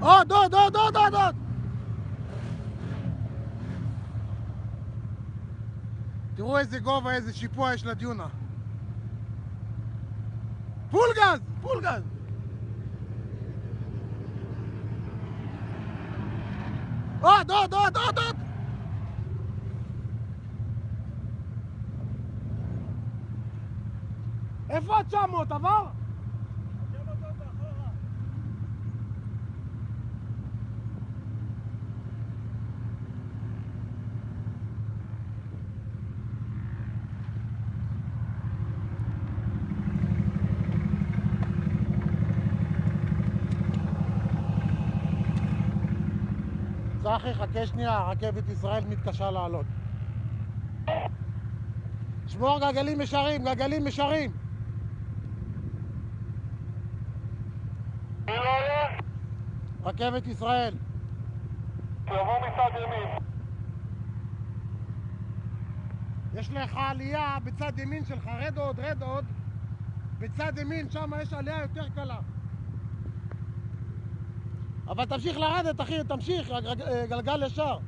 עוד! תראו איזה גובה, איזה שיפוע יש לדיונה. פול גז! עוד! איפה ה-900? עבר? צחי, חכה שנייה, רכבת ישראל מתקשה לעלות. שמור גלגלים ישרים. מי לא עולה? רכבת ישראל. תבוא מצד ימין. יש לך עלייה בצד ימין שלך, רד עוד. בצד ימין, שם יש עלייה יותר קלה. אבל תמשיך לרדת, אחי, תמשיך, גלגל ישר.